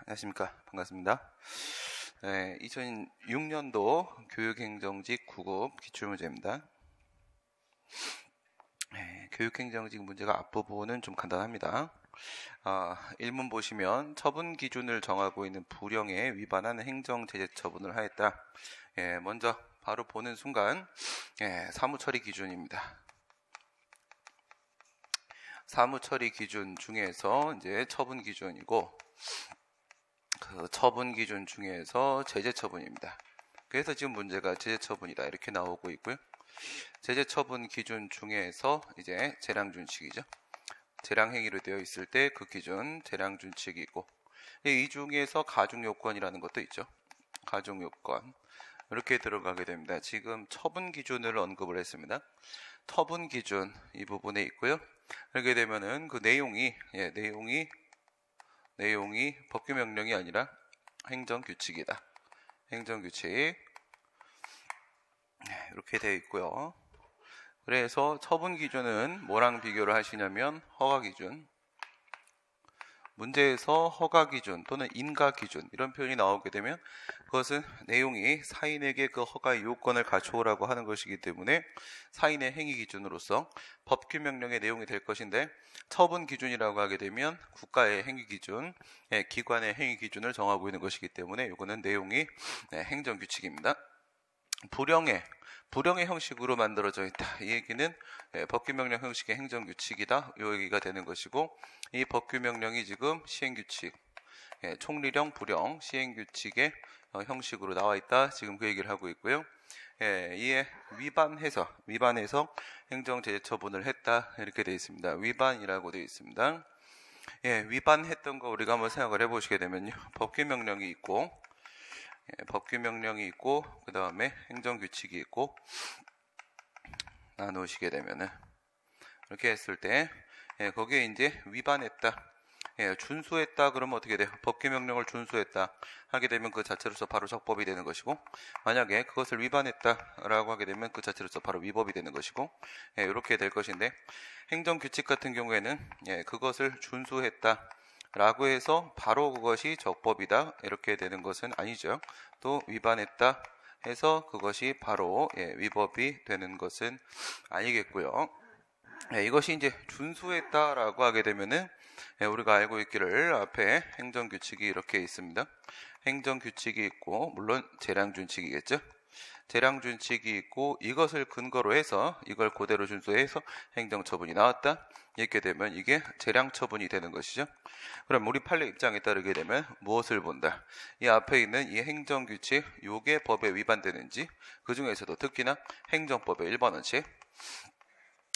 안녕하십니까. 반갑습니다. 2006년도 교육행정직 9급 기출문제입니다. 교육행정직 문제가 앞부분은 좀 간단합니다. 1문 보시면 처분 기준을 정하고 있는 불령에 위반한 행정제재 처분을 하였다. 먼저 바로 보는 순간 사무처리 기준입니다. 사무처리 기준 중에서 이제 처분 기준이고, 그 처분 기준 중에서 제재 처분입니다. 그래서 지금 문제가 제재 처분이다 이렇게 나오고 있고요. 제재 처분 기준 중에서 이제 재량 준칙이죠. 재량 행위로 되어 있을 때 그 기준 재량 준칙이 있고, 이 중에서 가중 요건이라는 것도 있죠. 가중 요건 이렇게 들어가게 됩니다. 지금 처분 기준을 언급을 했습니다. 처분 기준 이 부분에 있고요. 그렇게 되면은 그 내용이 법규명령이 아니라 행정규칙이다. 행정규칙 이렇게 되어 있고요. 그래서 처분 기준은 뭐랑 비교를 하시냐면 허가기준, 문제에서 허가기준 또는 인가기준 이런 표현이 나오게 되면 그것은 내용이 사인에게 그 허가의 요건을 갖추오라고 하는 것이기 때문에 사인의 행위기준으로서 법규명령의 내용이 될 것인데, 처분 기준이라고 하게 되면 국가의 행위기준, 기관의 행위기준을 정하고 있는 것이기 때문에 이거는 내용이 행정규칙입니다. 불령의 형식으로 만들어져 있다. 이 얘기는 법규명령 형식의 행정규칙이다. 이 얘기가 되는 것이고, 이 법규명령이 지금 시행규칙, 총리령, 불령, 시행규칙의 형식으로 나와 있다. 지금 그 얘기를 하고 있고요. 이에 위반해서 행정제재 처분을 했다. 이렇게 되어 있습니다. 위반이라고 되어 있습니다. 위반했던 거 우리가 한번 생각을 해보시게 되면요. 법규명령이 있고, 그 다음에 행정규칙이 있고 나누시게 되면은 이렇게 했을 때 거기에 이제 위반했다, 준수했다 그러면 어떻게 돼요? 법규명령을 준수했다 하게 되면 그 자체로서 바로 적법이 되는 것이고, 만약에 그것을 위반했다라고 하게 되면 그 자체로서 바로 위법이 되는 것이고, 이렇게 될 것인데, 행정규칙 같은 경우에는 그것을 준수했다 라고 해서 바로 그것이 적법이다 이렇게 되는 것은 아니죠. 또 위반했다 해서 그것이 바로 위법이 되는 것은 아니겠고요. 이것이 이제 준수했다라고 하게 되면은 우리가 알고 있기를 앞에 행정규칙이 이렇게 있습니다. 행정규칙이 있고, 물론 재량준칙이겠죠. 재량준칙이 있고, 이것을 근거로 해서 이걸 그대로 준수해서 행정처분이 나왔다 이렇게 되면 이게 재량처분이 되는 것이죠. 그럼 우리 판례 입장에 따르게 되면 무엇을 본다? 이 앞에 있는 이 행정규칙, 요게 법에 위반되는지, 그 중에서도 특히나 행정법의 일반 원칙,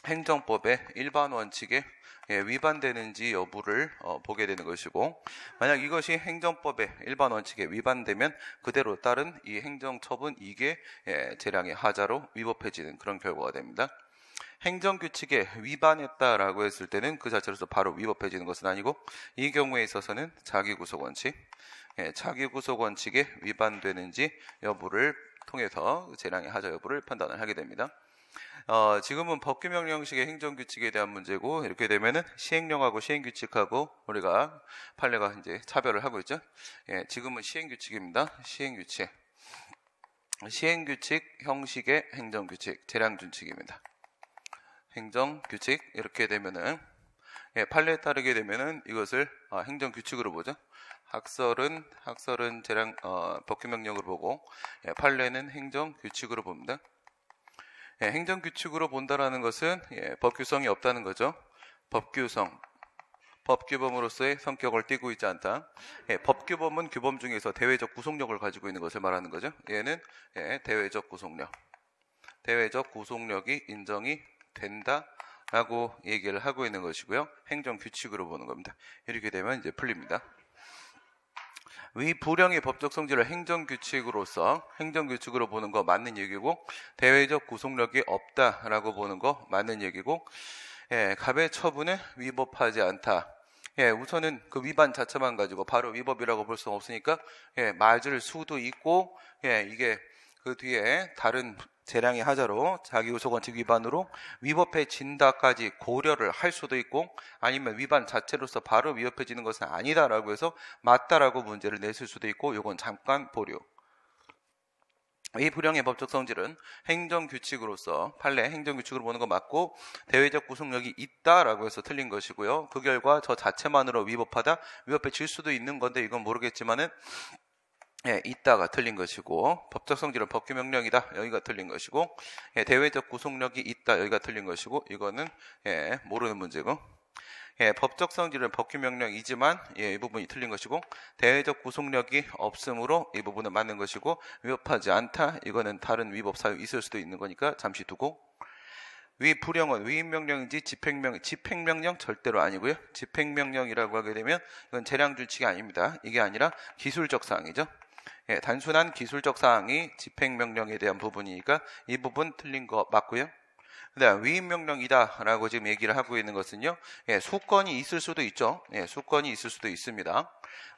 행정법의 일반 원칙에 위반되는지 여부를 보게 되는 것이고, 만약 이것이 행정법의 일반 원칙에 위반되면 그대로 따른 이 행정처분, 이게 재량의 하자로 위법해지는 그런 결과가 됩니다. 행정규칙에 위반했다라고 했을 때는 그 자체로서 바로 위법해지는 것은 아니고, 이 경우에 있어서는 자기구속원칙, 자기구속원칙에 위반되는지 여부를 통해서 재량의 하자 여부를 판단을 하게 됩니다. 지금은 법규명령식의 행정규칙에 대한 문제고, 이렇게 되면은 시행령하고 시행규칙하고 우리가 판례가 이제 차별을 하고 있죠. 지금은 시행규칙입니다. 시행규칙 형식의 행정규칙, 재량준칙입니다. 행정규칙 이렇게 되면은 판례에 따르게 되면은 이것을 행정규칙으로 보죠. 학설은 재량 법규명령으로 보고, 판례는 행정규칙으로 봅니다. 행정규칙으로 본다라는 것은 법규성이 없다는 거죠. 법규범으로서의 성격을 띠고 있지 않다. 법규범은 규범 중에서 대외적 구속력을 가지고 있는 것을 말하는 거죠. 얘는 대외적 구속력이 인정이 된다라고 얘기를 하고 있는 것이고요. 행정규칙으로 보는 겁니다. 이렇게 되면 이제 풀립니다. 위 불령의 법적 성질을 행정규칙으로 보는 거 맞는 얘기고, 대외적 구속력이 없다라고 보는 거 맞는 얘기고, 갑의 처분은 위법하지 않다. 우선은 그 위반 자체만 가지고 바로 위법이라고 볼 수는 없으니까 맞을 수도 있고, 이게 그 뒤에 다른 재량의 하자로 자기구속 원칙 위반으로 위법해진다까지 고려를 할 수도 있고, 아니면 위반 자체로서 바로 위법해지는 것은 아니다라고 해서 맞다라고 문제를 냈을 수도 있고, 이건 잠깐 보류. 이 불형의 법적 성질은 행정규칙으로서 판례 행정규칙으로 보는 거 맞고, 대외적 구속력이 있다라고 해서 틀린 것이고요. 그 결과 저 자체만으로 위법해질 수도 있는 건데, 이건 모르겠지만은 있다가 틀린 것이고, 법적 성질은 법규명령이다, 여기가 틀린 것이고, 대외적 구속력이 있다, 여기가 틀린 것이고, 이거는 모르는 문제고, 법적 성질은 법규명령이지만 이 부분이 틀린 것이고, 대외적 구속력이 없으므로 이 부분은 맞는 것이고, 위법하지 않다, 이거는 다른 위법 사유 있을 수도 있는 거니까 잠시 두고, 위 불형은 위임명령인지 집행명령 절대로 아니고요. 집행명령이라고 하게 되면 이건 재량준칙이 아닙니다. 이게 아니라 기술적 사항이죠. 단순한 기술적 사항이 집행명령에 대한 부분이니까 이 부분 틀린 거 맞고요. 그다음 위임명령이다 라고 지금 얘기를 하고 있는 것은요, 수건이 있을 수도 있죠. 수건이 있을 수도 있습니다.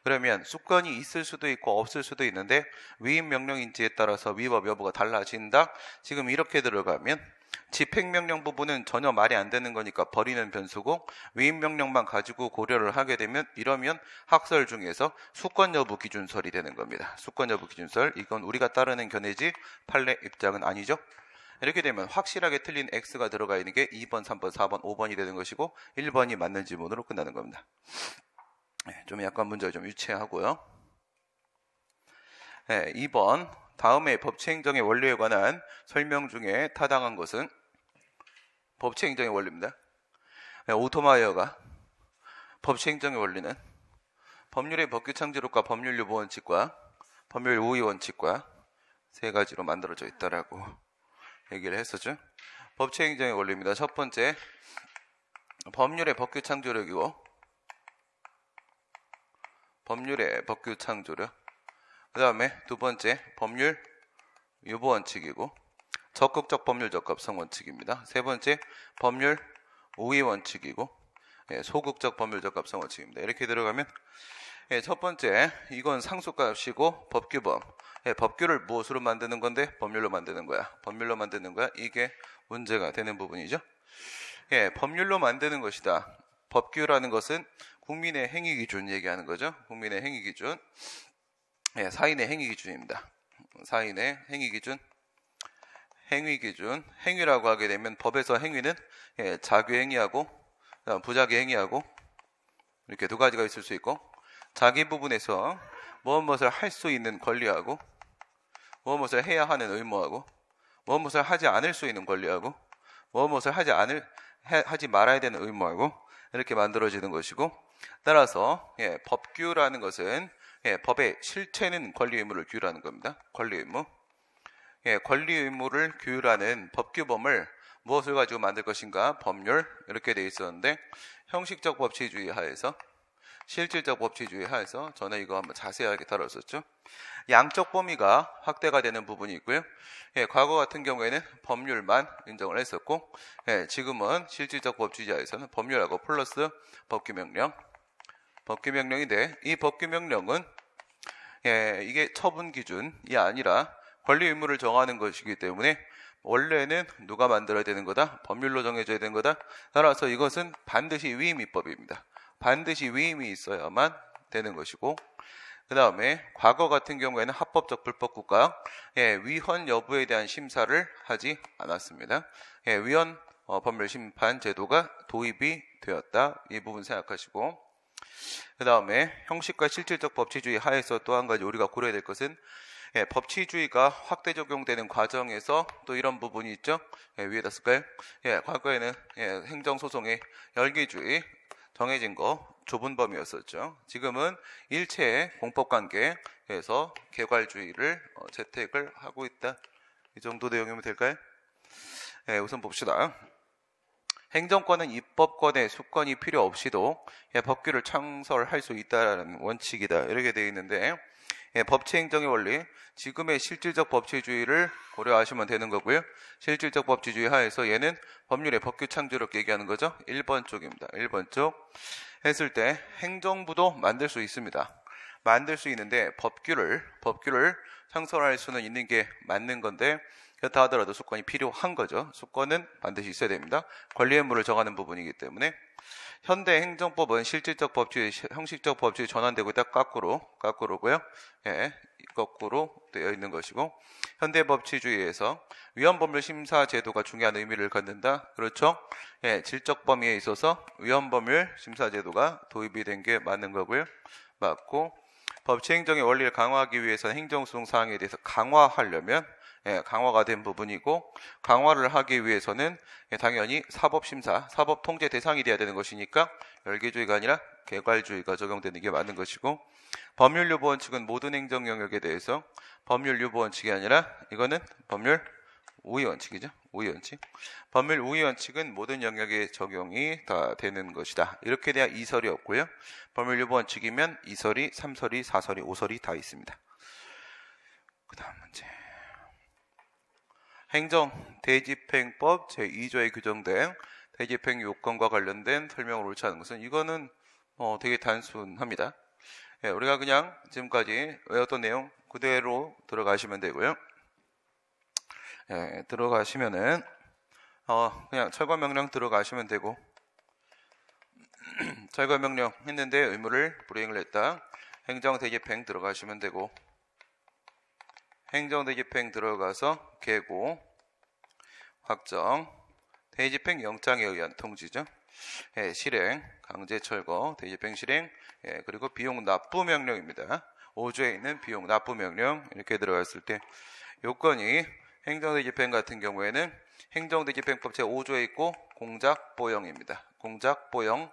그러면 수건이 있을 수도 있고 없을 수도 있는데, 위임명령인지에 따라서 위법 여부가 달라진다. 지금 이렇게 들어가면 집행명령 부분은 전혀 말이 안 되는 거니까 버리는 변수고, 위임명령만 가지고 고려를 하게 되면, 이러면 학설 중에서 수권 여부 기준설이 되는 겁니다. 수권 여부 기준설, 이건 우리가 따르는 견해지 판례 입장은 아니죠. 이렇게 되면 확실하게 틀린 X가 들어가 있는 게 2번, 3번, 4번, 5번이 되는 것이고, 1번이 맞는 지문으로 끝나는 겁니다. 좀 약간 문제가 좀 유치하고요. 2번, 다음에 법치행정의 원리에 관한 설명 중에 타당한 것은, 법치행정의 원리입니다. 오토마이어가 법치행정의 원리는 법률의 법규창조력과 법률 유보 원칙과 법률 우의 원칙과 세 가지로 만들어져 있다라고 얘기를 했었죠. 법치행정의 원리입니다. 첫 번째, 법률의 법규창조력이고, 법률의 법규창조력. 그 다음에 두 번째, 법률 유보 원칙이고, 적극적 법률 적합성 원칙입니다. 세 번째, 법률 우의 원칙이고, 소극적 법률 적합성 원칙입니다. 이렇게 들어가면, 첫 번째, 이건 상수값이고 법규범. 법규를 무엇으로 만드는 건데 법률로 만드는 거야. 법률로 만드는 거야. 이게 문제가 되는 부분이죠. 법률로 만드는 것이다. 법규라는 것은 국민의 행위 기준 얘기하는 거죠. 국민의 행위 기준. 사인의 행위 기준입니다. 사인의 행위 기준. 행위 기준. 행위라고 하게 되면 법에서 행위는 자기 행위하고 부자기 행위하고 이렇게 두 가지가 있을 수 있고, 자기 부분에서 무엇을 할 수 있는 권리하고, 무엇을 해야 하는 의무하고, 무엇을 하지 않을 수 있는 권리하고, 무엇을 하지 말아야 되는 의무하고, 이렇게 만들어지는 것이고, 따라서 법규라는 것은 법의 실체는 권리 의무를 규율하는 겁니다. 권리 의무. 권리 의무를 규율하는 법규범을 무엇을 가지고 만들 것인가? 법률. 이렇게 돼 있었는데, 형식적 법치주의 하에서, 실질적 법치주의 하에서 저는 이거 한번 자세하게 다뤘었죠. 양적 범위가 확대가 되는 부분이 있고요. 과거 같은 경우에는 법률만 인정을 했었고, 지금은 실질적 법치주의 하에서는 법률하고 플러스 법규명령. 법규명령인데, 이 법규명령은 이게 처분 기준이 아니라 권리 의무를 정하는 것이기 때문에 원래는 누가 만들어야 되는 거다? 법률로 정해져야 되는 거다? 따라서 이것은 반드시 위임 입법입니다. 반드시 위임이 있어야만 되는 것이고, 그 다음에 과거 같은 경우에는 합법적 불법국가 위헌 여부에 대한 심사를 하지 않았습니다. 위헌 법률심판 제도가 도입이 되었다. 이 부분 생각하시고, 그 다음에 형식과 실질적 법치주의 하에서 또 한 가지 우리가 고려해야 될 것은, 법치주의가 확대 적용되는 과정에서 또 이런 부분이 있죠. 위에다 쓸까요? 과거에는 행정소송의 열기주의, 정해진 거 좁은 범위였었죠. 지금은 일체의 공법관계에서 개괄주의를 채택을 하고 있다. 이 정도 내용이면 될까요? 우선 봅시다. 행정권은 입법권의 수권이 필요 없이도 법규를 창설할 수 있다는 원칙이다. 이렇게 되어 있는데, 법치행정의 원리, 지금의 실질적 법치주의를 고려하시면 되는 거고요. 실질적 법치주의 하에서 얘는 법률의 법규 창조력 얘기하는 거죠. 1번 쪽입니다. 1번 쪽 했을 때 행정부도 만들 수 있습니다. 만들 수 있는데 법규를 창설할 수는 있는 게 맞는 건데, 그렇다 하더라도 수권이 필요한 거죠. 수권은 반드시 있어야 됩니다. 권리 의무를 정하는 부분이기 때문에. 현대 행정법은 실질적 법주의, 형식적 법주의 전환되고 있다. 거꾸로고요. 예, 거꾸로 되어 있는 것이고, 현대 법치주의에서 위헌법률 심사 제도가 중요한 의미를 갖는다. 그렇죠? 예, 질적 범위에 있어서 위헌법률 심사 제도가 도입이 된 게 맞는 거고요. 맞고, 법치 행정의 원리를 강화하기 위해서 행정소송 사항에 대해서 강화하려면 강화가 된 부분이고, 강화를 하기 위해서는 당연히 사법심사, 사법통제 대상이 돼야 되는 것이니까 열계주의가 아니라 개괄주의가 적용되는 게 맞는 것이고, 법률유보 원칙은 모든 행정 영역에 대해서 법률유보 원칙이 아니라 이거는 법률 우위 원칙이죠. 우위 원칙. 법률 우위 원칙은 모든 영역에 적용이 다 되는 것이다. 이렇게 돼야 2설이 없고요. 법률 유보 원칙이면 2설이, 3설이, 4설이, 5설이 다 있습니다. 그 다음 문제. 행정 대집행법 제2조에 규정된 대집행 요건과 관련된 설명을 옳지 않은 것은, 이거는 되게 단순합니다. 예, 우리가 그냥 지금까지 외웠던 내용 그대로 들어가시면 되고요. 예, 들어가시면은 그냥 철거명령 들어가시면 되고, 철거명령 했는데 의무를 불이행을 했다. 행정대집행 들어가시면 되고, 행정대집행 들어가서 계고, 확정, 대집행 영장에 의한 통지죠. 예, 실행, 강제철거, 대집행 실행, 예, 그리고 비용 납부 명령입니다. 5조에 있는 비용 납부 명령 이렇게 들어갔을 때 요건이, 행정대집행 같은 경우에는 행정대집행법 제5조에 있고 공작보형입니다. 공작보형.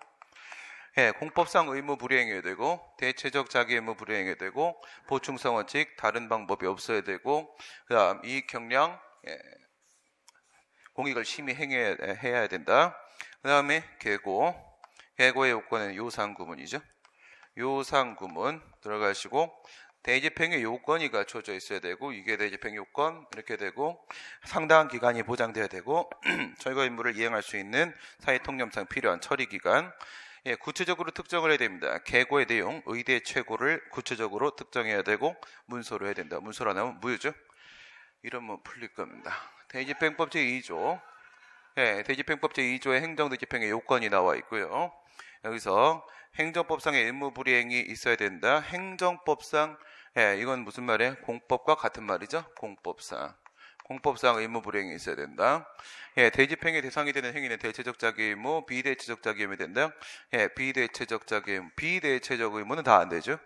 예, 공법상 의무 불이행해야 되고, 대체적 자기 의무 불이행해야 되고, 보충성 원칙 다른 방법이 없어야 되고, 그 다음 이익 경량, 공익을 심히 행해야 된다. 그 다음에 계고의 요건은 요상구문이죠. 요상구문 들어가시고, 대집행의 요건이 갖춰져 있어야 되고, 이게 대집행 요건 이렇게 되고, 상당한 기간이 보장돼야 되고, 철거 임무를 이행할 수 있는 사회통념상 필요한 처리기간, 예, 구체적으로 특정을 해야 됩니다. 계고의 내용, 의대 최고를 구체적으로 특정해야 되고, 문서로 해야 된다. 문서로 안 하면 무효죠. 이러면 풀릴 겁니다. 대집행법 제2조, 예, 대집행법 제2조의 행정대집행의 요건이 나와 있고요. 여기서 행정법상의 의무 불이행이 있어야 된다. 행정법상, 예, 이건 무슨 말이에요? 공법과 같은 말이죠. 공법상 의무 불이행이 있어야 된다. 예, 대집행의 대상이 되는 행위는 대체적 자기 의무, 비대체적 자기 의무이 된다. 예, 비대체적 자기 의무, 비대체적 의무는 다 안 되죠.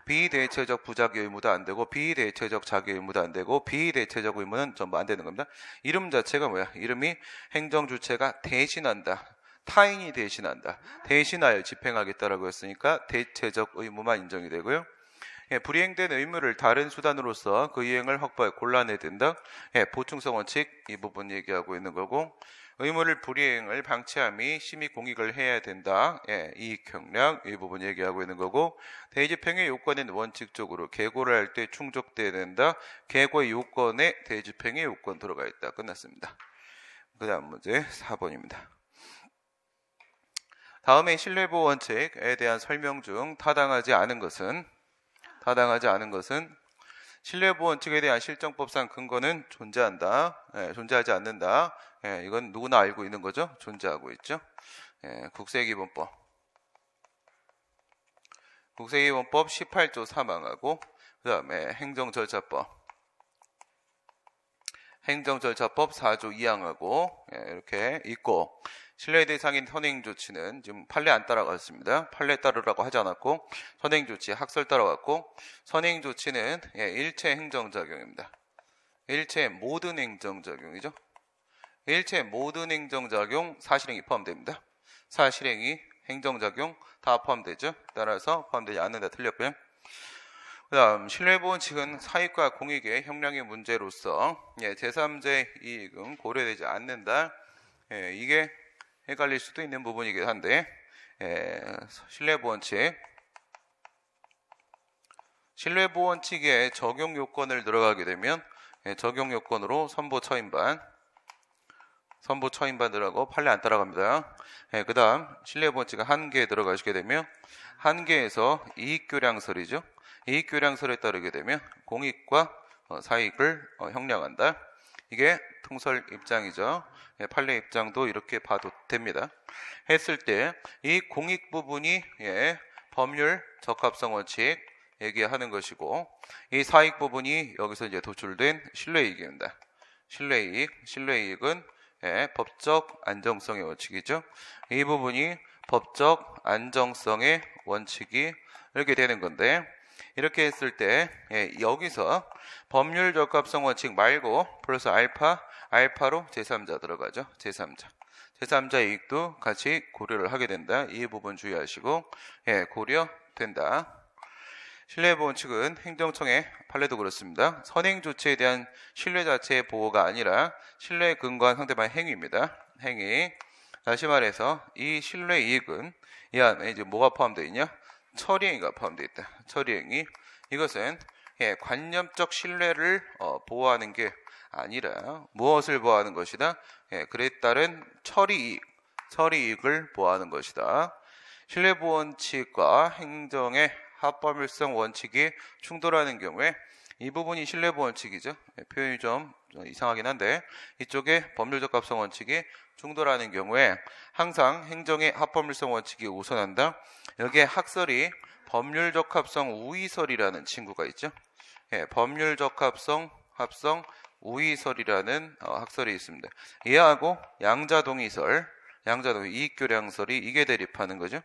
비대체적 부자기 의무도 안 되고, 비대체적 자기 의무도 안 되고, 비대체적 의무는 전부 안 되는 겁니다. 이름 자체가 뭐야? 이름이 행정주체가 대신한다. 타인이 대신한다. 대신하여 집행하겠다라고 했으니까 대체적 의무만 인정이 되고요. 예, 불이행된 의무를 다른 수단으로서 그 이행을 확보해 곤란해야 된다. 예, 보충성 원칙 이 부분 얘기하고 있는 거고, 의무를 불이행을 방치함이 심히 공익을 해야 된다. 예, 이익 경량 이 부분 얘기하고 있는 거고, 대집행의 요건은 원칙적으로 계고를 할 때 충족돼야 된다. 계고의 요건에 대집행의 요건 들어가 있다. 끝났습니다. 그 다음 문제 4번입니다. 다음에 신뢰보호 원칙에 대한 설명 중 타당하지 않은 것은 신뢰보호 원칙에 대한 실정법상 근거는 존재한다. 예, 존재하지 않는다. 예, 이건 누구나 알고 있는 거죠. 존재하고 있죠. 예, 국세기본법 18조 3항하고, 그 다음에 행정절차법 4조 2항하고 이렇게 있고, 신뢰 대상인 선행조치는 지금 판례 안 따라갔습니다. 판례 따르라고 하지 않았고, 선행조치 학설 따라갔고, 선행조치는 일체 행정작용입니다. 일체 모든 행정작용이죠. 일체 모든 행정작용 사실행위 포함됩니다. 사실행위, 행정작용 다 포함되죠. 따라서 포함되지 않는다. 틀렸고요. 그 다음 신뢰보호 원칙은 사익과 공익의 형량의 문제로서 제3자 이익은 고려되지 않는다. 이게 헷갈릴 수도 있는 부분이긴 한데, 신뢰보호 원칙의 적용 요건을 들어가게 되면 적용 요건으로 선보 처인반 들어가고 판례 안 따라갑니다. 그 다음 신뢰보호 원칙은 한계에 들어가시게 되면, 한계에서 이익교량설이죠. 이익교량설에 따르게 되면 공익과 사익을 형량한다. 이게 통설 입장이죠. 예, 판례 입장도 이렇게 봐도 됩니다. 했을 때 이 공익 부분이 예, 법률 적합성 원칙 얘기하는 것이고, 이 사익 부분이 여기서 이제 도출된 신뢰이익입니다. 신뢰이익은 예, 법적 안정성의 원칙이죠. 이 부분이 법적 안정성의 원칙이 이렇게 되는 건데, 이렇게 했을 때 예, 여기서 법률 적합성 원칙 말고 플러스 알파로 제3자 들어가죠. 제3자 이익도 같이 고려를 하게 된다. 이 부분 주의하시고 예, 고려된다. 신뢰보호 원칙은 행정청의 판례도 그렇습니다. 선행 조치에 대한 신뢰 자체의 보호가 아니라 신뢰에 근거한 상대방의 행위입니다. 행위. 다시 말해서 이 신뢰 이익은 이 안에 이제 뭐가 포함되어 있냐? 처리행위가 포함되어 있다. 처리행위. 이것은 예, 관념적 신뢰를 보호하는 게 아니라 무엇을 보호하는 것이다? 예, 그에 따른 처리이익을 보호하는 것이다. 신뢰보호 원칙과 행정의 합법일성 원칙이 충돌하는 경우에 이 부분이 신뢰보호 원칙이죠. 예, 표현이 좀 이상하긴 한데 이쪽에 법률적합성 원칙이 충돌하는 경우에 항상 행정의 합법일성 원칙이 우선한다. 여기에 학설이 법률적합성 우위설이라는 친구가 있죠. 예, 법률적합성 우위설이라는 학설이 있습니다. 이하고 양자동의설, 이익교량설이 이게 대립하는 거죠.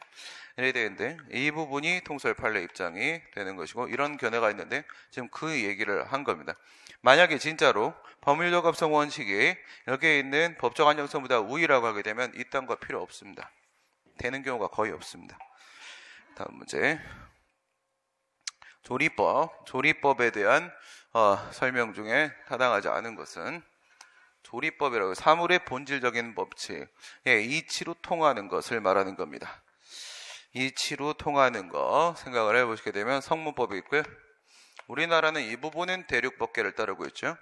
이래야 되는데 이 부분이 통설 판례 입장이 되는 것이고, 이런 견해가 있는데 지금 그 얘기를 한 겁니다. 만약에 진짜로 법률적합성 원칙이 여기에 있는 법적 안정성보다 우위라고 하게 되면 이딴 거 필요 없습니다. 되는 경우가 거의 없습니다. 다음 문제. 조리법에 대한 설명 중에 타당하지 않은 것은 조리법이라고 사물의 본질적인 법칙, 예, 이치로 통하는 것을 말하는 겁니다. 이치로 통하는 거 생각을 해보시게 되면 성문법이 있고요. 우리나라는 이 부분은 대륙법계를 따르고 있죠.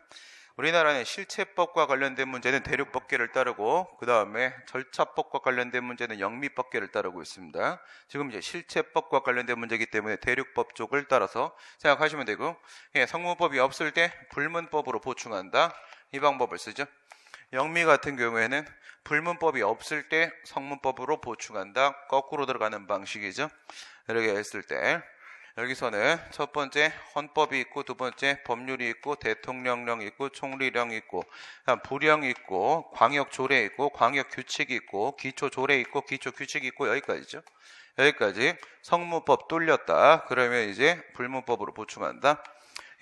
우리나라는 실체법과 관련된 문제는 대륙법계를 따르고, 그 다음에 절차법과 관련된 문제는 영미법계를 따르고 있습니다. 지금 이제 실체법과 관련된 문제이기 때문에 대륙법 쪽을 따라서 생각하시면 되고, 예, 성문법이 없을 때 불문법으로 보충한다. 이 방법을 쓰죠. 영미 같은 경우에는 불문법이 없을 때 성문법으로 보충한다. 거꾸로 들어가는 방식이죠. 이렇게 했을 때 여기서는 첫 번째 헌법이 있고, 두 번째 법률이 있고, 대통령령 있고, 총리령 있고, 부령 있고, 광역조례 있고, 광역규칙이 있고, 기초조례 있고, 기초규칙이 있고, 여기까지죠. 여기까지 성문법 뚫렸다. 그러면 이제 불문법으로 보충한다.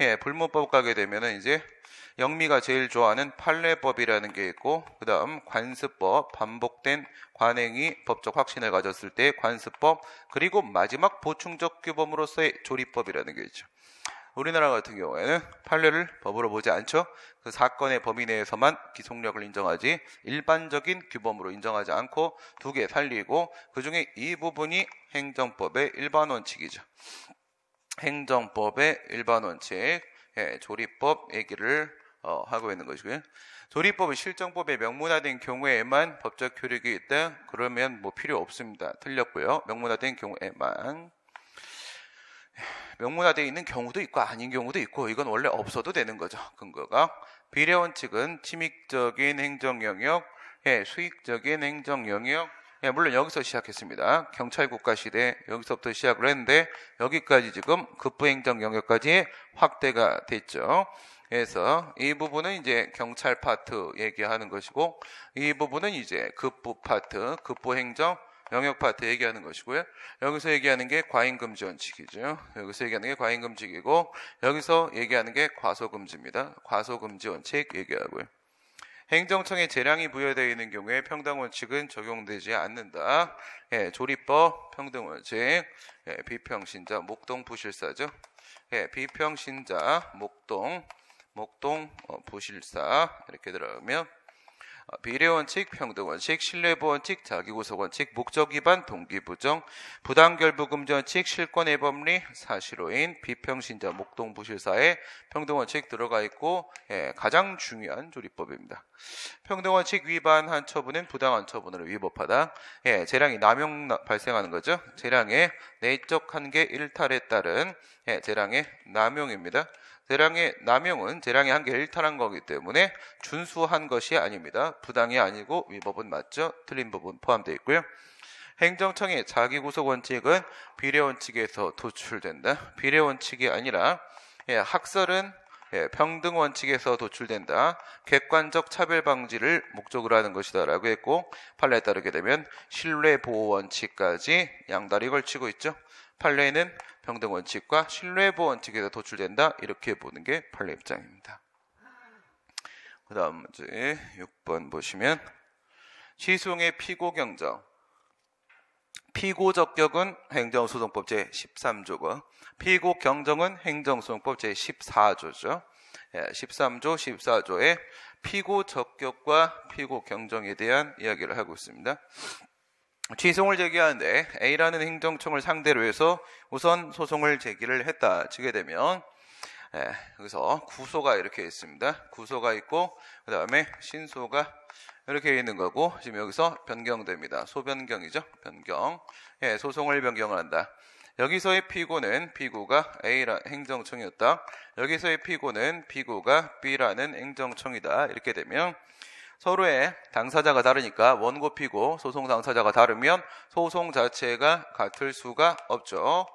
예, 불문법 가게 되면은 이제 영미가 제일 좋아하는 판례법이라는 게 있고, 그 다음 관습법, 반복된 관행이 법적 확신을 가졌을 때 관습법, 그리고 마지막 보충적 규범으로서의 조리법이라는 게 있죠. 우리나라 같은 경우에는 판례를 법으로 보지 않죠. 그 사건의 범위 내에서만 기속력을 인정하지 일반적인 규범으로 인정하지 않고 두 개 살리고, 그 중에 이 부분이 행정법의 일반 원칙이죠. 행정법의 일반 원칙, 예, 조리법 얘기를 하고 있는 것이고요. 조리법은 실정법에 명문화된 경우에만 법적 효력이 있다. 그러면 뭐 필요 없습니다. 틀렸고요. 명문화된 경우에만. 명문화되어 있는 경우도 있고 아닌 경우도 있고, 이건 원래 없어도 되는 거죠. 근거가. 비례원칙은 침익적인 행정영역, 예, 수익적인 행정영역, 예, 물론 여기서 시작했습니다. 경찰국가 시대 여기서부터 시작을 했는데 여기까지 지금 급부행정 영역까지 확대가 됐죠. 그래서 이 부분은 이제 경찰 파트 얘기하는 것이고, 이 부분은 이제 급부 파트, 급부행정 영역 파트 얘기하는 것이고요. 여기서 얘기하는 게 과잉금지 원칙이죠. 여기서 얘기하는 게 과잉금지이고, 여기서 얘기하는 게 과소금지입니다. 과소금지 원칙 얘기하고요. 행정청에 재량이 부여되어 있는 경우에 평등원칙은 적용되지 않는다. 예, 조리법, 평등원칙, 예, 비평신자, 목동부실사죠. 예, 비평신자, 목동, 부실사 이렇게 들어가면 비례원칙, 평등원칙, 신뢰보원칙, 자기구속원칙, 목적위반, 동기부정, 부당결부금지원칙, 실권해법리, 사실오인, 비평신자, 목동부실사의 평등원칙 들어가 있고, 예, 가장 중요한 조리법입니다. 평등원칙 위반한 처분은 부당한 처분으로 위법하다. 예, 재량이 남용 발생하는 거죠. 재량의 내적 한계 일탈에 따른, 예, 재량의 남용입니다. 재량의 남용은 재량의 한계 일탈한 거기 때문에 준수한 것이 아닙니다. 부당이 아니고 위법은 맞죠? 틀린 부분 포함되어 있고요. 행정청의 자기구속 원칙은 비례원칙에서 도출된다. 비례원칙이 아니라 학설은 평등 원칙에서 도출된다. 객관적 차별 방지를 목적으로 하는 것이다 라고 했고, 판례에 따르게 되면 신뢰 보호 원칙까지 양다리 걸치고 있죠. 판례는 평등 원칙과 신뢰 보호 원칙에서 도출된다. 이렇게 보는 게 판례 입장입니다. 그 다음 문제 6번 보시면 시송의 피고 경정. 피고 적격은 행정소송법 제13조고 피고 경정은 행정소송법 제14조죠. 13조, 14조에 피고 적격과 피고 경정에 대한 이야기를 하고 있습니다. 취송을 제기하는데 A라는 행정청을 상대로 해서 우선 소송을 제기를 했다 치게 되면 여기서 구소가 이렇게 있습니다. 구소가 있고 그 다음에 신소가 이렇게 있는 거고, 지금 여기서 변경됩니다. 소변경이죠. 변경. 소송을 변경을 한다. 여기서의 피고는 피고가 A라는 행정청이었다. 여기서의 피고는 피고가 B라는 행정청이다. 이렇게 되면 서로의 당사자가 다르니까 원고 피고 소송 당사자가 다르면 소송 자체가 같을 수가 없죠.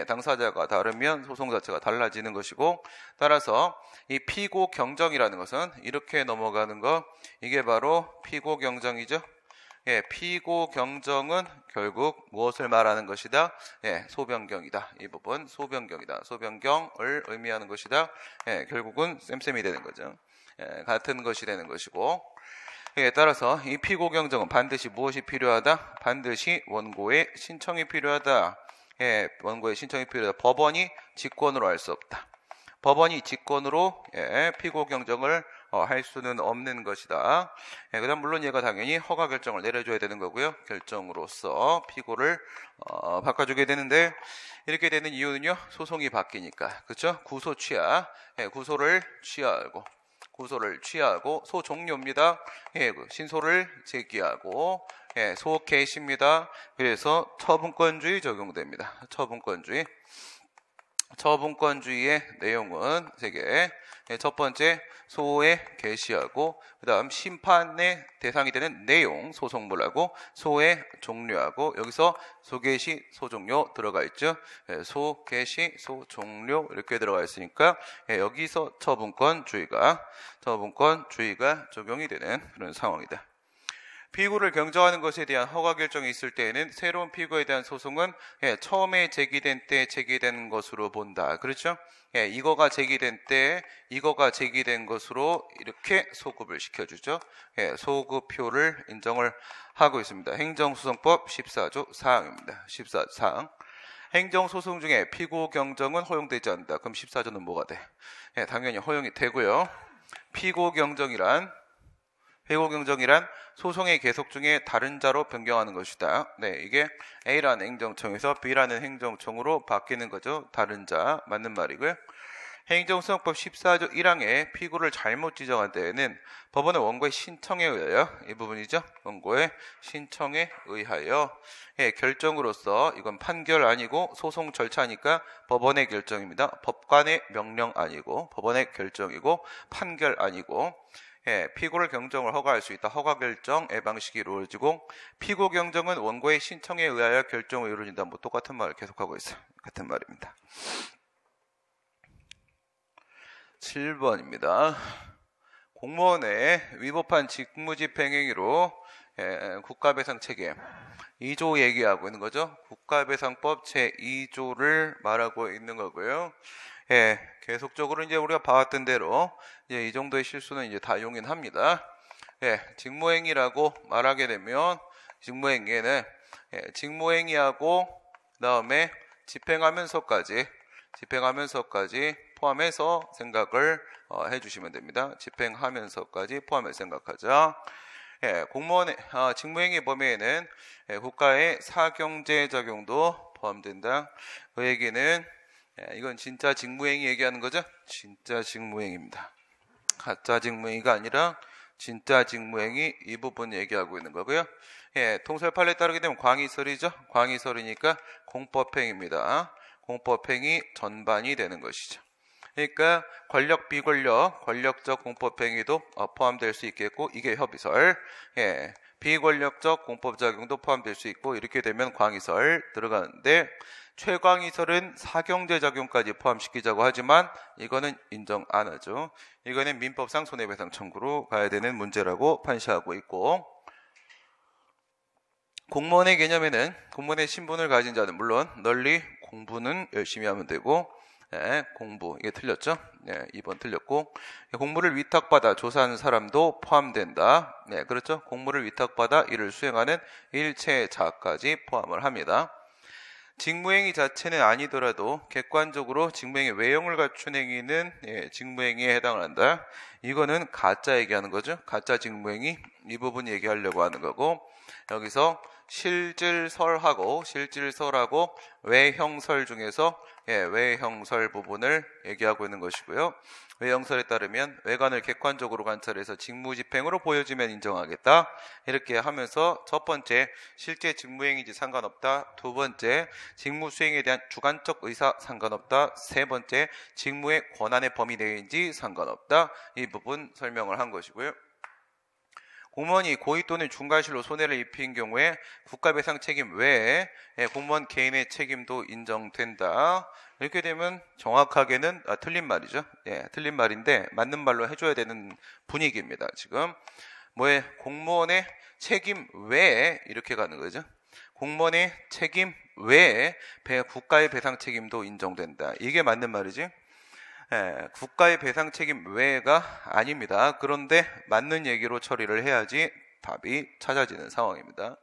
당사자가 다르면 소송 자체가 달라지는 것이고, 따라서 이 피고 경정이라는 것은 이렇게 넘어가는 거, 이게 바로 피고 경정이죠. 피고 경정은 결국 무엇을 말하는 것이다? 소변경이다. 이 부분 소변경이다. 소변경을 의미하는 것이다. 결국은 쌤쌤이 되는 거죠. 같은 것이 되는 것이고, 따라서 이 피고 경정은 반드시 무엇이 필요하다? 반드시 원고의 신청이 필요하다. 원고의 신청이 필요하다. 법원이 직권으로 할 수 없다. 법원이 직권으로 피고 경정을 할 수는 없는 것이다. 그 다음 물론 얘가 당연히 허가 결정을 내려줘야 되는 거고요. 결정으로서 피고를 바꿔주게 되는데, 이렇게 되는 이유는요, 소송이 바뀌니까. 그렇죠? 구소 취하, 구소를 취하고 소 종료입니다. 신소를 제기하고 소 개시입니다. 그래서 처분권주의 적용됩니다. 처분권주의의 내용은 3개. 첫 번째, 소에 개시하고, 그 다음 심판의 대상이 되는 내용, 소송물하고, 소에 종료하고, 여기서 소개시, 소종료 들어가 있죠. 소개시, 소종료 이렇게 들어가 있으니까 여기서 처분권주의가 적용이 되는 그런 상황이다. 피고를 경정하는 것에 대한 허가 결정이 있을 때에는 새로운 피고에 대한 소송은 처음에 제기된 때 제기된 것으로 본다. 그렇죠? 이거가 제기된 때 이거가 제기된 것으로 이렇게 소급을 시켜주죠. 소급표를 인정을 하고 있습니다. 행정소송법 14조 사항입니다. 14조 사항. 행정소송 중에 피고 경정은 허용되지 않는다. 그럼 14조는 뭐가 돼? 당연히 허용이 되고요. 피고 경정이란 소송의 계속 중에 다른 자로 변경하는 것이다. 이게 A라는 행정청에서 B라는 행정청으로 바뀌는 거죠. 다른 자, 맞는 말이고요. 행정소송법 14조 1항에 피고를 잘못 지정한 때에는 법원은 원고의 신청에 의하여, 이 부분이죠. 원고의 신청에 의하여 결정으로서, 이건 판결 아니고 소송 절차니까 법원의 결정입니다. 법관의 명령 아니고 법원의 결정이고 판결 아니고, 피고를 경정을 허가할 수 있다. 허가 결정의 방식이 이루어지고, 피고 경정은 원고의 신청에 의하여 결정을 이루어진다. 뭐 똑같은 말을 계속하고 있어요. 같은 말입니다. 7번입니다. 공무원의 위법한 직무집행행위로 국가배상 책임 2조 얘기하고 있는 거죠. 국가배상법 제2조를 말하고 있는 거고요. 계속적으로 이제 우리가 봐왔던 대로 이제 이 정도의 실수는 이제 다 용인합니다. 직무행위라고 말하게 되면 직무행위에는 직무행위하고 그다음에 집행하면서까지 포함해서 생각을 해주시면 됩니다. 집행하면서까지 포함해서 생각하자. 공무원의 직무행위 범위에는 국가의 사경제 적용도 포함된다. 그 얘기는 이건 진짜 직무행위 얘기하는 거죠? 진짜 직무행위입니다. 가짜 직무행위가 아니라 진짜 직무행위, 이 부분 얘기하고 있는 거고요. 통설 판례에 따르게 되면 광의설이죠. 광의설이니까 공법행위입니다. 공법행위 전반이 되는 것이죠. 그러니까 권력, 비권력, 권력적 공법행위도 포함될 수 있겠고, 이게 협의설. 예, 비권력적 공법작용도 포함될 수 있고, 이렇게 되면 광의설 들어가는데, 최광의설은 사경제작용까지 포함시키자고 하지만 이거는 인정 안 하죠. 이거는 민법상 손해배상 청구로 가야 되는 문제라고 판시하고 있고, 공무원의 개념에는 공무원의 신분을 가진 자는 물론 널리 공부는 열심히 하면 되고, 네, 공부 이게 틀렸죠? 네, 2번 틀렸고, 공무를 위탁받아 조사하는 사람도 포함된다. 네, 그렇죠? 공무를 위탁받아 이를 수행하는 일체자까지 포함을 합니다. 직무행위 자체는 아니더라도 객관적으로 직무행위 외형을 갖춘 행위는 직무행위에 해당을 한다. 이거는 가짜 얘기하는 거죠. 가짜 직무행위 이 부분 얘기하려고 하는 거고, 여기서 실질설하고 외형설 중에서 외형설 부분을 얘기하고 있는 것이고요. 외형설에 따르면 외관을 객관적으로 관찰해서 직무집행으로 보여지면 인정하겠다. 이렇게 하면서 첫 번째 실제 직무행위인지 상관없다. 두 번째 직무수행에 대한 주관적 의사 상관없다. 세 번째 직무의 권한의 범위 내인지 상관없다. 이 부분 설명을 한 것이고요. 공무원이 고의 또는 중과실로 손해를 입힌 경우에 국가배상 책임 외에 공무원 개인의 책임도 인정된다. 이렇게 되면 정확하게는 틀린 말이죠. 틀린 말인데 맞는 말로 해줘야 되는 분위기입니다. 지금 공무원의 책임 외에 이렇게 가는 거죠. 공무원의 책임 외에 국가의 배상 책임도 인정된다. 이게 맞는 말이지. 국가의 배상 책임 외가 아닙니다. 그런데 맞는 얘기로 처리를 해야지 답이 찾아지는 상황입니다.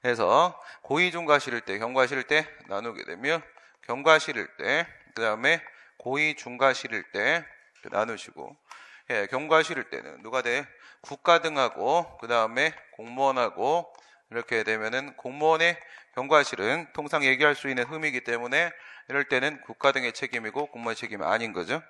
그래서 고의 중과 실일 때, 경과 실일 때 나누게 되면 경과 실일 때, 그 다음에 고의 중과 실일 때 나누시고, 경과 실일 때는 누가 돼? 국가 등하고 그 다음에 공무원하고 이렇게 되면은 공무원의 경과실은 통상 얘기할 수 있는 흠이기 때문에 이럴 때는 국가 등의 책임이고 공무원의 책임이 아닌 거죠.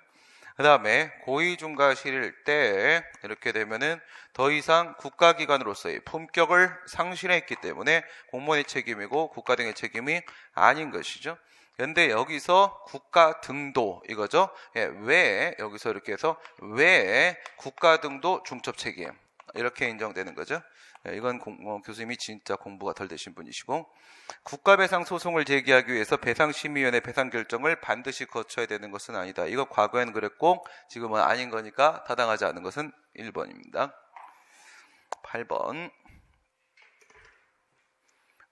그 다음에 고의 중과 실일 때 이렇게 되면은 더 이상 국가기관으로서의 품격을 상실했기 때문에 공무원의 책임이고 국가 등의 책임이 아닌 것이죠. 근데 여기서 국가 등도 이거죠. 왜 여기서 이렇게 해서 왜 국가 등도 중첩 책임 이렇게 인정되는 거죠. 이건 교수님이 진짜 공부가 덜 되신 분이시고, 국가배상 소송을 제기하기 위해서 배상심의위원회 배상 결정을 반드시 거쳐야 되는 것은 아니다. 이거 과거에는 그랬고 지금은 아닌 거니까 타당하지 않은 것은 1번입니다. 8번.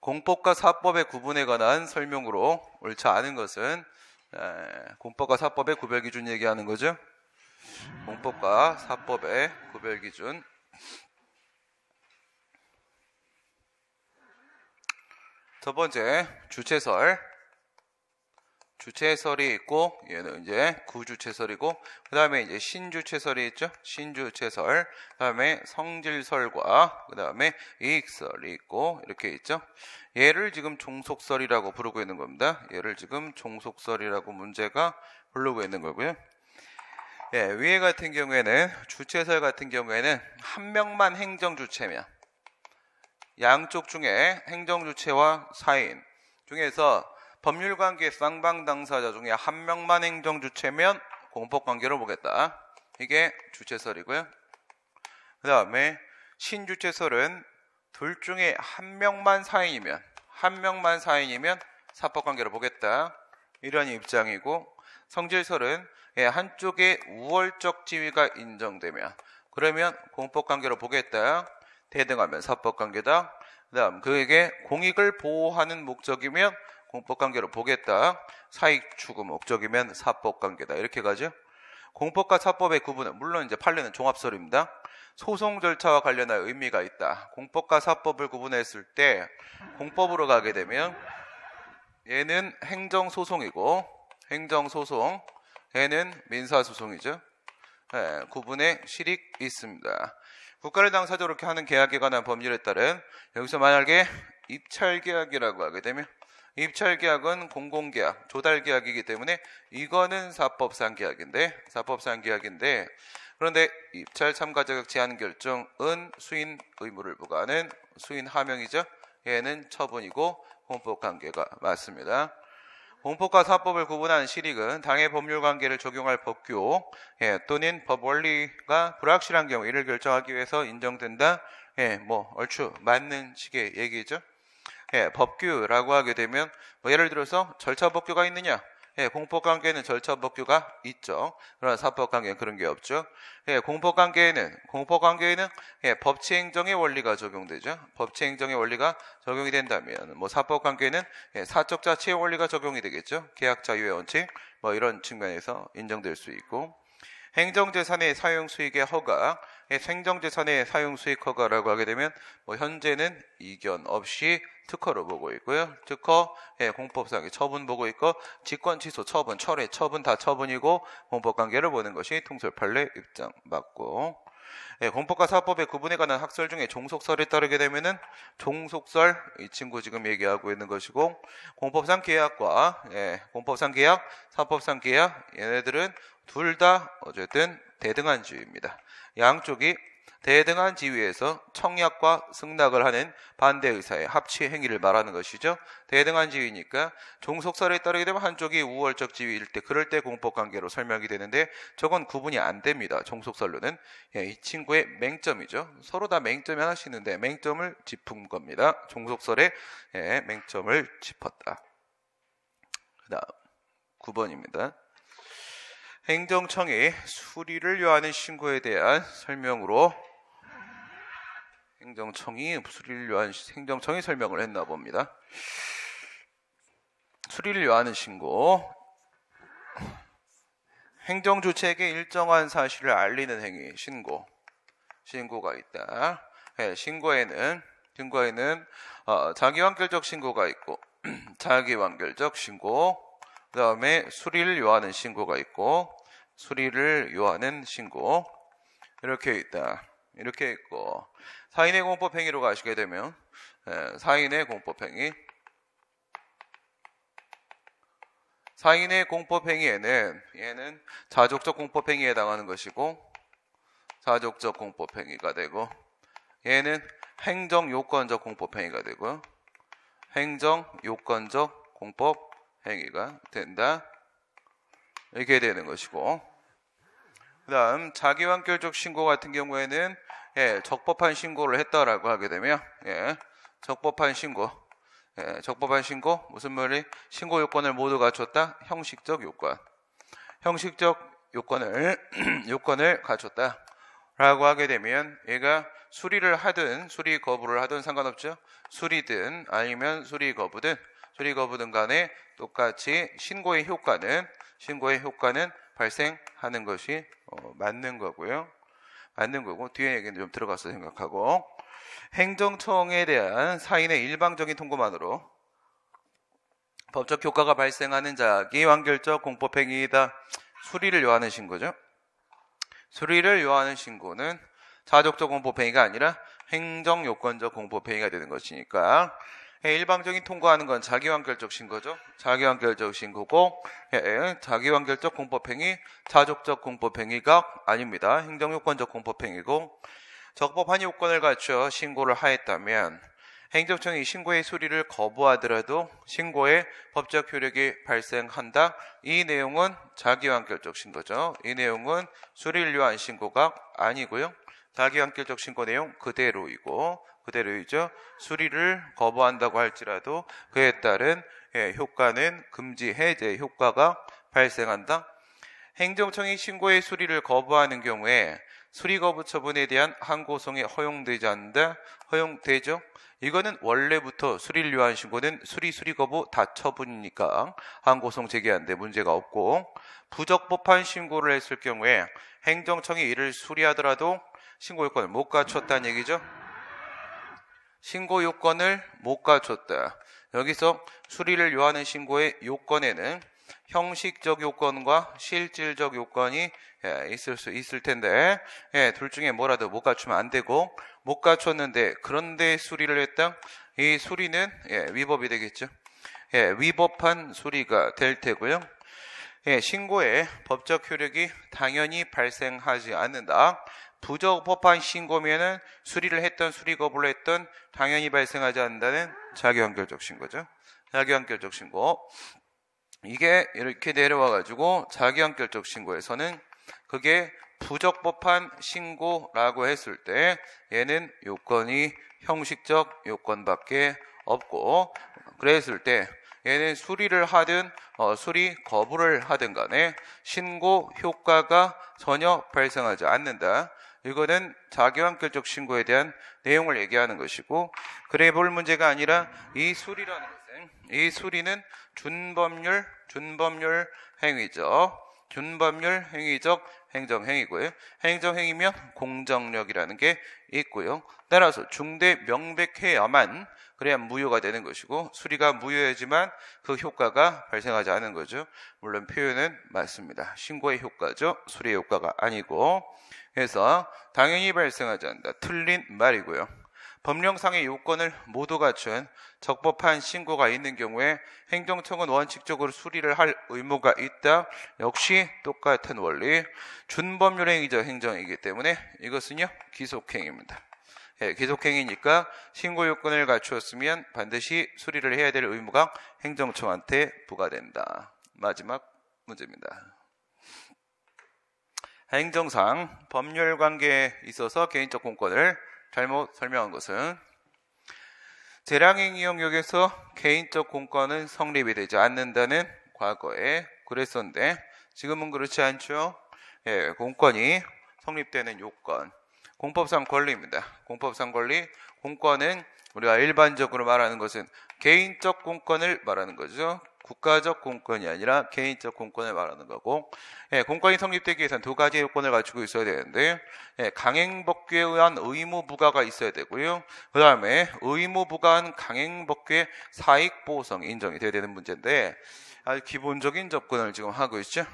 공법과 사법의 구분에 관한 설명으로 옳지 않은 것은 공법과 사법의 구별기준 얘기하는 거죠. 공법과 사법의 구별기준. 첫 번째 주체설이 있고, 얘는 이제 구주체설이고, 그 다음에 이제 신주체설이 있죠. 신주체설, 그 다음에 성질설과 그 다음에 이익설이 있고 이렇게 있죠. 얘를 지금 종속설이라고 부르고 있는 겁니다. 얘를 지금 종속설이라고 문제가 부르고 있는 거고요. 위에 같은 경우에는 주체설 같은 경우에는 한 명만 행정주체면, 양쪽 중에 행정주체와 사인 중에서 법률관계 쌍방 당사자 중에 한 명만 행정주체면 공법관계로 보겠다. 이게 주체설이고요. 그 다음에 신주체설은 둘 중에 한 명만 사인이면 사법관계로 보겠다. 이런 입장이고, 성질설은 한쪽에 우월적 지위가 인정되면 그러면 공법관계로 보겠다. 대등하면 사법관계다. 그 다음 그에게 공익을 보호하는 목적이면 공법관계로 보겠다. 사익추구 목적이면 사법관계다. 이렇게 가죠. 공법과 사법의 구분은 물론 이제 판례는 종합설입니다. 소송 절차와 관련한 의미가 있다. 공법과 사법을 구분했을 때 공법으로 가게 되면 얘는 행정소송이고 행정소송, 얘는 민사소송이죠. 구분의 실익이 있습니다. 국가를 당사자로 이렇게 하는 계약에 관한 법률에 따른, 여기서 만약에 입찰계약이라고 하게 되면 입찰계약은 공공계약, 조달계약이기 때문에 이거는 사법상 계약인데 그런데 입찰 참가 자격 제한 결정은 수인 의무를 부과하는 수인 하명이죠. 얘는 처분이고 공법관계가 맞습니다. 공법과 사법을 구분하는 실익은 당해 법률 관계를 적용할 법규 또는 법 원리가 불확실한 경우 이를 결정하기 위해서 인정된다. 얼추 맞는 식의 얘기죠. 법규라고 하게 되면 예를 들어서 절차 법규가 있느냐? 공법관계에는 절차 법규가 있죠. 그러나 사법관계는 그런 게 없죠. 공법관계에는 법치행정의 원리가 적용되죠. 법치행정의 원리가 적용이 된다면 사법관계는 사적 자치의 원리가 적용이 되겠죠. 계약 자유의 원칙 이런 측면에서 인정될 수 있고, 행정재산의 사용수익의 허가, 행정재산의 사용수익 허가라고 하게 되면 현재는 이견 없이 특허로 보고 있고요. 특허, 공법상의 처분 보고 있고, 직권 취소, 처분, 철회, 처분 다 처분이고, 공법관계를 보는 것이 통설 판례 입장 맞고, 공법과 사법의 구분에 관한 학설 중에 종속설에 따르게 되면은 종속설, 이 친구 지금 얘기하고 있는 것이고, 공법상 계약과 공법상 계약, 사법상 계약, 얘네들은 둘 다 어쨌든 대등한 지위입니다. 양쪽이 대등한 지위에서 청약과 승낙을 하는 반대 의사의 합치 행위를 말하는 것이죠. 대등한 지위니까 종속설에 따르게 되면 한쪽이 우월적 지위일 때, 그럴 때 공법관계로 설명이 되는데, 저건 구분이 안 됩니다. 종속설로는. 이 친구의 맹점이죠. 서로 다 맹점이 하나씩 있는데 맹점을 짚은 겁니다. 종속설에 맹점을 짚었다. 그 다음 9번입니다. 행정청이 수리를 요하는 신고에 대한 설명으로 행정청이 설명을 했나 봅니다. 수리를 요하는 신고, 행정주체에게 일정한 사실을 알리는 행위, 신고가 있다. 신고에는 자기완결적 신고가 있고 자기완결적 신고, 그 다음에 수리를 요하는 신고가 있고, 수리를 요하는 신고, 이렇게 있다. 이렇게 있고, 사인의 공법행위로 가시게 되면 사인의 공법행위에는 얘는 자족적 공법행위에 해당하는 것이고, 자족적 공법행위가 되고, 얘는 행정요건적 공법행위가 되고요. 행정요건적 공법행위가 된다. 이렇게 되는 것이고, 그 다음 자기완결적 신고 같은 경우에는 적법한 신고를 했다라고 하게 되면 적법한 신고 무슨 말이? 신고 요건을 모두 갖췄다. 형식적 요건을 갖췄다라고 하게 되면 얘가 수리를 하든 수리 거부를 하든 상관없죠. 수리든 아니면 수리 거부든 간에 똑같이 신고의 효과는 발생하는 것이 맞는 거고요. 뒤에 얘기는 좀 들어가서 생각하고, 행정청에 대한 사인의 일방적인 통고만으로 법적 효과가 발생하는 자기완결적 공법행위이다. 수리를 요하는 신고죠. 수리를 요하는 신고는 자족적 공법행위가 아니라 행정요건적 공법행위가 되는 것이니까, 일방적인 통고하는 건 자기완결적 신고죠. 자기완결적 신고고, 자기완결적 공법행위, 자족적 공법행위가 아닙니다. 행정요건적 공법행위고, 적법한 요건을 갖춰 신고를 하였다면 행정청이 신고의 수리를 거부하더라도 신고의 법적 효력이 발생한다. 이 내용은 자기완결적 신고죠. 이 내용은 수리를 요한 신고가 아니고요. 자기완결적 신고 내용 그대로이죠. 수리를 거부한다고 할지라도 그에 따른 효과는 금지 해제 효과가 발생한다. 행정청이 신고의 수리를 거부하는 경우에 수리 거부 처분에 대한 항고송이 허용되지 않는다. 허용되죠. 이거는 원래부터 수리를 요한 신고는 수리 거부 다 처분이니까 항고송 제기하는데 문제가 없고, 부적법한 신고를 했을 경우에 행정청이 이를 수리하더라도 신고 요건을 못 갖췄다는 얘기죠. 신고 요건을 못 갖췄다. 여기서 수리를 요하는 신고의 요건에는 형식적 요건과 실질적 요건이 있을 텐데, 둘 중에 뭐라도 못 갖추면 안 되고, 못 갖췄는데 그런데 수리를 했다. 이 수리는 위법이 되겠죠. 위법한 수리가 될 테고요. 신고의 법적 효력이 당연히 발생하지 않는다. 부적법한 신고면은 수리를 했던 수리 거부를 했던 당연히 발생하지 않는다는 자기완결적 신고죠. 자기완결적 신고. 이게 이렇게 내려와 가지고 자기한결적 신고에서는 그게 부적법한 신고라고 했을 때 얘는 요건이 형식적 요건밖에 없고, 그랬을 때 얘는 수리를 하든 수리 거부를 하든 간에 신고 효과가 전혀 발생하지 않는다. 이거는 자기완결적 신고에 대한 내용을 얘기하는 것이고, 그래 볼 문제가 아니라 이 수리라는 것은, 이 수리는 준법률 행위죠. 준법률 행위적 행정행위고요. 행정행위면 공정력이라는 게 있고요. 따라서 중대 명백해야만 그래야 무효가 되는 것이고, 수리가 무효해야지만 그 효과가 발생하지 않는 거죠. 물론 표현은 맞습니다. 신고의 효과죠. 수리의 효과가 아니고. 그래서 당연히 발생하지 않는다. 틀린 말이고요. 법령상의 요건을 모두 갖춘 적법한 신고가 있는 경우에 행정청은 원칙적으로 수리를 할 의무가 있다. 역시 똑같은 원리. 준법률 행위적 행정이기 때문에 이것은요, 기속행위입니다. 예, 기속행위니까 신고 요건을 갖추었으면 반드시 수리를 해야 될 의무가 행정청한테 부과된다. 마지막 문제입니다. 행정상 법률 관계에 있어서 개인적 공권을 잘못 설명한 것은, 재량행위 영역에서 개인적 공권은 성립이 되지 않는다는 과거에 그랬었는데 지금은 그렇지 않죠. 예, 공권이 성립되는 요건, 공법상 권리입니다. 공법상 권리, 공권은 우리가 일반적으로 말하는 것은 개인적 공권을 말하는 거죠. 국가적 공권이 아니라 개인적 공권을 말하는 거고, 예, 공권이 성립되기 위해서는 두 가지의 요건을 갖추고 있어야 되는데, 예, 강행법규에 의한 의무 부과가 있어야 되고요. 그 다음에 의무 부과한 강행법규의 사익보호성이 인정이 돼야 되는 문제인데, 아주 기본적인 접근을 지금 하고 있죠.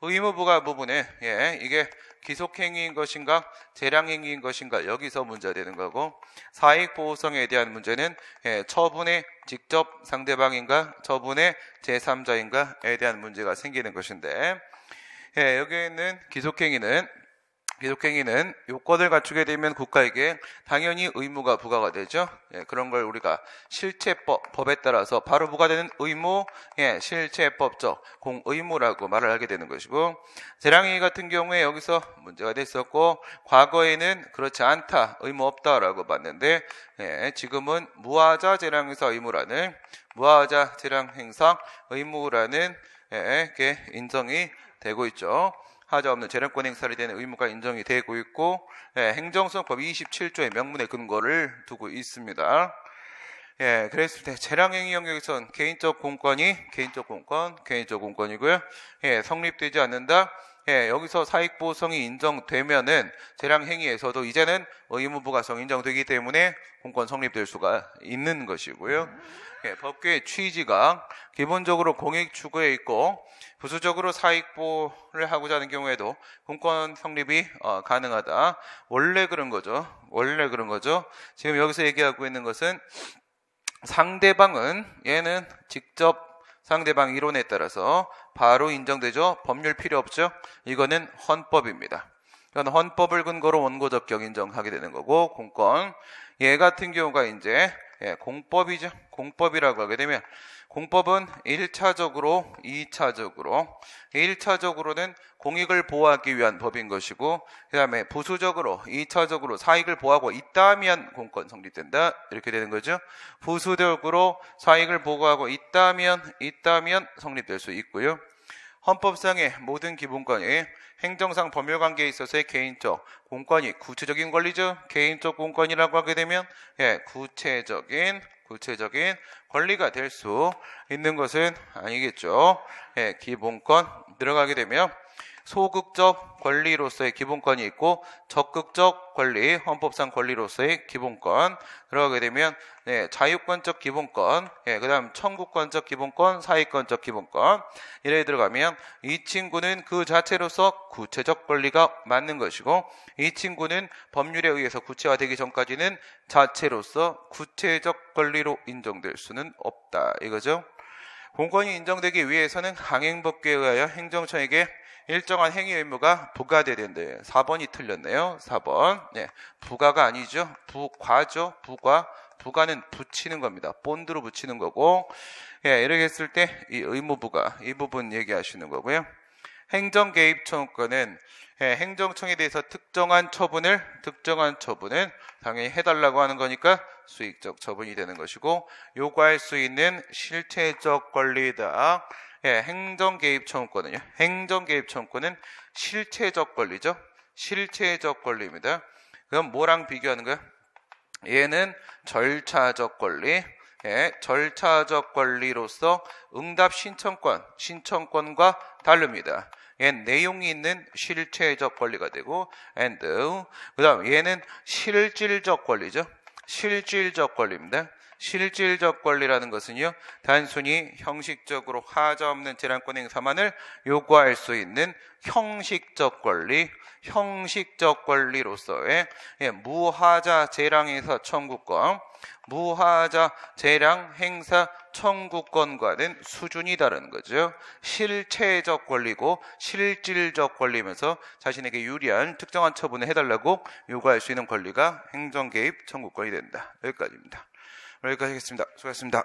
의무 부과 부분에, 예, 이게 기속행위인 것인가 재량행위인 것인가, 여기서 문제가 되는 거고, 사익보호성에 대한 문제는, 예, 처분의 직접 상대방인가 처분의 제3자인가에 대한 문제가 생기는 것인데, 예, 여기에 있는 기속행위는 요건을 갖추게 되면 국가에게 당연히 의무가 부과가 되죠. 예, 그런 걸 우리가 실체법에 따라서 바로 부과되는 의무, 예, 실체법적 공의무라고 말을 하게 되는 것이고, 재량행위 같은 경우에 여기서 문제가 됐었고, 과거에는 그렇지 않다, 의무 없다라고 봤는데, 예, 지금은 무하자 재량행사 의무라는, 무하자 재량행사 의무라는, 예, 게 인정이 되고 있죠. 하자 없는 재량권 행사에 대한 의무가 인정이 되고 있고, 예, 행정소송법 27조의 명문의 근거를 두고 있습니다. 예, 그랬을 때 재량행위 영역에선 개인적 공권이 개인적 공권이고요. 예, 성립되지 않는다. 예, 여기서 사익보호성이 인정되면은 재량행위에서도 이제는 의무부과성이 인정되기 때문에 공권 성립될 수가 있는 것이고요. 예, 법규의 취지가 기본적으로 공익 추구에 있고 부수적으로 사익보호를 하고자 하는 경우에도 공권 성립이 가능하다. 원래 그런 거죠. 지금 여기서 얘기하고 있는 것은 상대방은, 얘는 직접 상대방 이론에 따라서 바로 인정되죠. 법률 필요 없죠. 이거는 헌법입니다. 이건 헌법을 근거로 원고적 격 인정하게 되는 거고, 공권, 얘 같은 경우가 이제, 예, 공법이죠. 공법이라고 하게 되면, 공법은 1차적으로 1차적으로는 공익을 보호하기 위한 법인 것이고, 그 다음에 부수적으로 2차적으로 사익을 보호하고 있다면 공권 성립된다, 이렇게 되는 거죠. 부수적으로 사익을 보호하고 있다면 성립될 수 있고요. 헌법상의 모든 기본권이 행정상 법률관계에 있어서의 개인적 공권이 구체적인 권리죠. 개인적 공권이라고 하게 되면, 예, 구체적인 권리가 될 수 있는 것은 아니겠죠. 예, 기본권 들어가게 되면 소극적 권리로서의 기본권이 있고 적극적 권리, 헌법상 권리로서의 기본권 들어가게 되면, 네, 자유권적 기본권, 예, 그 다음 청구권적 기본권, 사익권적 기본권, 이래 들어가면 이 친구는 그 자체로서 구체적 권리가 맞는 것이고, 이 친구는 법률에 의해서 구체화되기 전까지는 자체로서 구체적 권리로 인정될 수는 없다, 이거죠. 공권이 인정되기 위해서는 강행법규에 의하여 행정청에게 일정한 행위 의무가 부과돼야 된대요. 4번이 틀렸네요. 4번. 네, 부과가 아니죠. 부과죠. 부가는 붙이는 겁니다. 본드로 붙이는 거고, 예, 이렇게 했을 때 이 의무부가 이 부분 얘기하시는 거고요. 행정개입 청구권은 행정청에 대해서 특정한 처분을 당연히 해달라고 하는 거니까 수익적 처분이 되는 것이고, 요구할 수 있는 실체적 권리다. 행정개입 청구권은요. 행정개입 청구권은 실체적 권리죠. 실체적 권리입니다. 그럼 뭐랑 비교하는 거야? 얘는 절차적 권리. 절차적 권리로서 응답 신청권과 다릅니다. 얘는 내용이 있는 실체적 권리가 되고, 그 다음 얘는 실질적 권리죠. 실질적 권리입니다. 실질적 권리라는 것은요, 단순히 형식적으로 하자 없는 재량권 행사만을 요구할 수 있는 형식적 권리, 형식적 권리로서의 무하자 재량 행사 청구권, 무하자 재량 행사 청구권과는 수준이 다른 거죠. 실체적 권리고 실질적 권리면서 자신에게 유리한 특정한 처분을 해달라고 요구할 수 있는 권리가 행정개입 청구권이 된다. 여기까지입니다. 여기까지 하겠습니다. 수고하셨습니다.